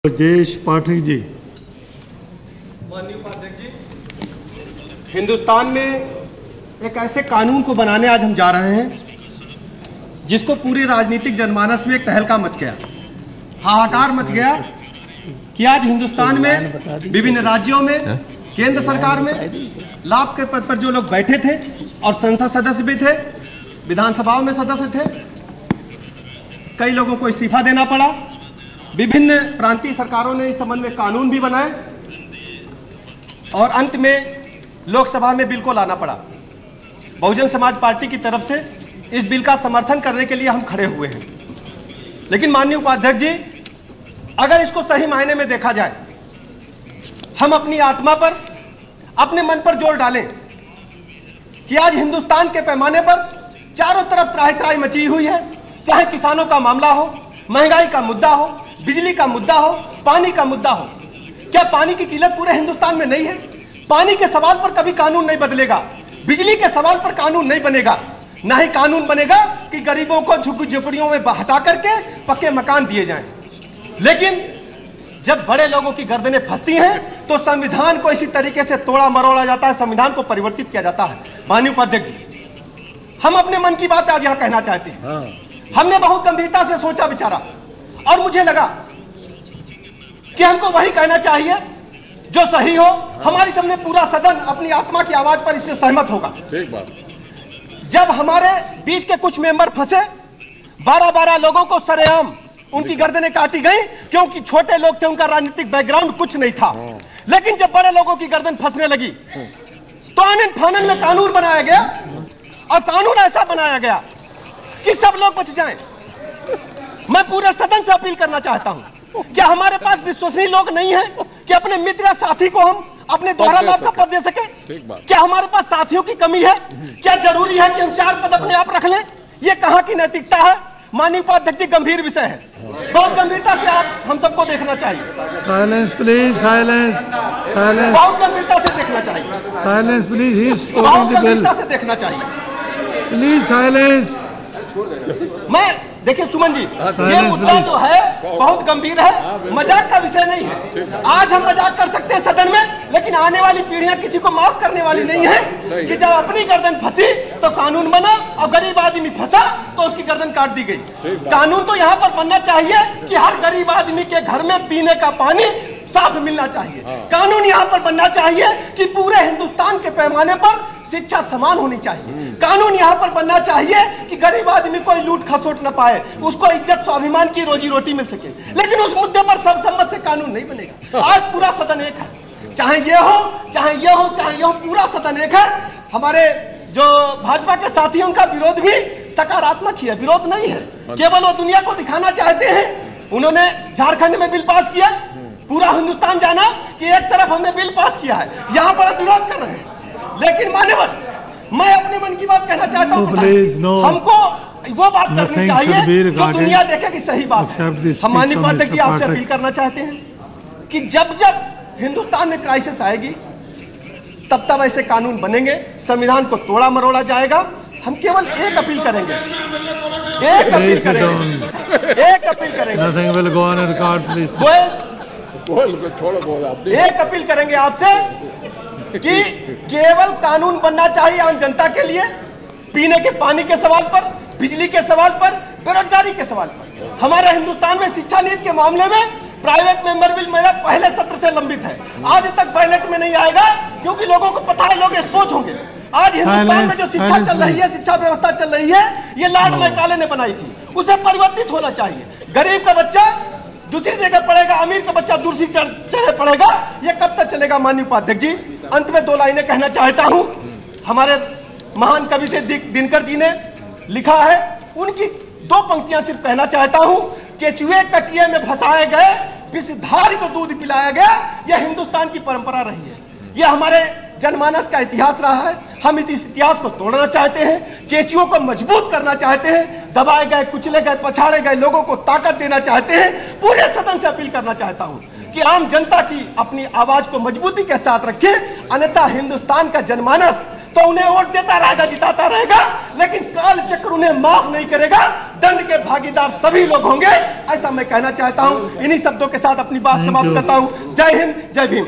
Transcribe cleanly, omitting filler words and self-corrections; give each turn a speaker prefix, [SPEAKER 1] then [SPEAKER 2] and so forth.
[SPEAKER 1] ब्रजेश पाठक जी।
[SPEAKER 2] माननीय उपाध्यक्ष जी, हिंदुस्तान में एक ऐसे कानून को बनाने आज हम जा रहे हैं जिसको पूरे राजनीतिक जनमानस में एक तहलका मच गया, हाहाकार मच गया कि आज हिंदुस्तान में विभिन्न राज्यों में, केंद्र सरकार में लाभ के पद पर जो लोग बैठे थे और संसद सदस्य भी थे, विधानसभाओं में सदस्य थे, कई लोगों को इस्तीफा देना पड़ा। विभिन्न प्रांतीय सरकारों ने इस संबंध में कानून भी बनाए और अंत में लोकसभा में बिल को लाना पड़ा। बहुजन समाज पार्टी की तरफ से इस बिल का समर्थन करने के लिए हम खड़े हुए हैं। लेकिन माननीय उपाध्यक्ष जी, अगर इसको सही मायने में देखा जाए, हम अपनी आत्मा पर, अपने मन पर जोर डालें कि आज हिंदुस्तान के पैमाने पर चारों तरफ त्राही मची हुई है। चाहे किसानों का मामला हो, महंगाई का मुद्दा हो, बिजली का मुद्दा हो, पानी का मुद्दा हो। क्या पानी की किल्लत पूरे हिंदुस्तान में नहीं है? पानी के सवाल पर कभी कानून नहीं बदलेगा, बिजली के सवाल पर कानून नहीं बनेगा, ना ही कानून बनेगा कि गरीबों को झुग्गी-झोपड़ियों में हटा करके पक्के मकान दिए जाएं। लेकिन जब बड़े लोगों की गर्दनें फंसती हैं तो संविधान को इसी तरीके से तोड़ा मरोड़ा जाता है, संविधान को परिवर्तित किया जाता है। माननीय उपाध्यक्ष जी, हम अपने मन की बात आज यहाँ कहना चाहते हैं। हमने बहुत गंभीरता से सोचा विचारा और मुझे लगा कि हमको वही कहना चाहिए जो सही हो। हमारी सामने पूरा सदन अपनी आत्मा की आवाज पर इससे सहमत होगा। ठीक बात। जब हमारे बीच के कुछ मेंबर फंसे, 12-12 लोगों को सरेआम उनकी गर्दनें काटी गई क्योंकि छोटे लोग थे, उनका राजनीतिक बैकग्राउंड कुछ नहीं था। लेकिन जब बड़े लोगों की गर्दन फंसने लगी तो आनन फानन में कानून बनाया गया और कानून ऐसा बनाया गया कि सब लोग बच जाएं। मैं पूरे सदन से अपील करना चाहता हूं, क्या हमारे पास विश्वसनीय लोग नहीं हैं कि अपने मित्र या साथी को हम अपने दोहरा लाभ का पद दे सके? क्या हमारे पास साथियों की कमी है? क्या जरूरी है कि हम 4 पद अपने आप रख लें? ये कहां की नैतिकता है? माननीय उपाध्यक्ष जी, गंभीर विषय है, बहुत गंभीरता से आप हम सबको देखना चाहिए।
[SPEAKER 1] Silence please, silence, silence.
[SPEAKER 2] बहुत गंभीरता से देखना चाहिए।
[SPEAKER 1] साइलेंस प्लीज, ही इज
[SPEAKER 2] बहुत
[SPEAKER 1] कोटिंग द बिल।
[SPEAKER 2] गंभीरता से देखना चाहिए।
[SPEAKER 1] Please silence.
[SPEAKER 2] मैं देखिए सुमन जी, ये मुद्दा जो है बहुत गंभीर है, मजाक का विषय नहीं है। आज हम मजाक कर सकते हैं सदन में, लेकिन आने वाली पीढ़ियां किसी को माफ करने वाली नहीं है कि जब अपनी गर्दन फंसी तो कानून बना और गरीब आदमी फंसा तो उसकी गर्दन काट दी गई। कानून तो यहाँ पर बनना चाहिए कि हर गरीब आदमी के घर में पीने का पानी साफ मिलना चाहिए। कानून यहाँ पर बनना चाहिए कि पूरे हिंदुस्तान के पैमाने पर शिक्षा समान होनी चाहिए। कानून यहाँ पर बनना चाहिए कि गरीब आदमी कोई लूट खसोट न पाए, उसको इज्जत स्वाभिमान की रोजी रोटी मिल सके। लेकिन उस मुद्दे पर सर्वसम्मत से कानून नहीं बनेगा। आज पूरा सदन एक है, चाहे ये हो, चाहे ये हो, चाहे ये हो, पूरा सदन एक है। हमारे जो भाजपा के साथियों का विरोध भी सकारात्मक ही है, विरोध नहीं है, केवल वो दुनिया को दिखाना चाहते हैं। उन्होंने झारखंड में बिल पास किया, पूरा हिंदुस्तान जाना कि एक तरफ हमने बिल पास किया है, यहाँ पर हम विरोध कर रहे हैं। लेकिन मान्यवर, मैं अपने मन की बात कहना चाहता हूँ, हमको वो बात करनी चाहिए जो दुनिया देखे कि सही बात है। हम माननीय उपाध्यक्ष जी आपसे अपील करना चाहते हैं कि जब जब हिंदुस्तान में क्राइसिस आएगी तब तब ऐसे कानून बनेंगे, संविधान को तोड़ा मरोड़ा जाएगा। हम केवल एक अपील करेंगे, एक अपील करेंगे, एक अपील करेंगे।
[SPEAKER 1] Nothing will go on record, please.
[SPEAKER 2] एक अपील करेंगे आपसे कि केवल कानून बनना चाहिए आम जनता के लिए, पीने के पानी के सवाल पर, बिजली के सवाल पर, बेरोजगारी के सवाल पर। हमारे हिंदुस्तान में शिक्षा नीति के मामले में प्राइवेट मेंबर बिल मेरा पहले सत्र से लंबित है, आज तक बैलेट में नहीं आएगा क्योंकि लोगों को पता है लोग एक्सपोज होंगे। आज हिंदुस्तान में जो शिक्षा चल रही है, शिक्षा व्यवस्था चल रही है, ये लॉर्ड मैकाले ने बनाई थी, उसे परिवर्तित होना चाहिए। गरीब का बच्चा दूसरी जगह पढ़ेगा, अमीर का बच्चा दूसरी जगह पढ़ेगा, ये कब तक चलेगा? माननीय उपाध्यक्ष जी, अंत में 2 लाइनें कहना चाहता हूं। हमारे महान कवि थे दिनकर जी ने लिखा है, उनकी 2 पंक्तियां सिर्फ कहना चाहता हूं। केचुए कटिए में फंसाए गए, विषधारी को दूध पिलाया गया, यह हिंदुस्तान की परंपरा रही है, यह हमारे जनमानस का इतिहास रहा है। हम इस इतिहास को तोड़ना चाहते हैं, केचुओं को मजबूत करना चाहते हैं, दबाए गए, कुचले गए, पछाड़े गए लोगों को ताकत देना चाहते हैं। पूरे सदन से अपील करना चाहता हूं कि आम जनता की अपनी आवाज को मजबूती के साथ रखें, अन्यथा हिंदुस्तान का जनमानस तो उन्हें वोट देता रहेगा, जिताता रहेगा, लेकिन काल चक्र उन्हें माफ नहीं करेगा। दंड के भागीदार सभी लोग होंगे, ऐसा मैं कहना चाहता हूं। इन्हीं शब्दों के साथ अपनी बात समाप्त करता हूं। जय हिंद, जय भीम।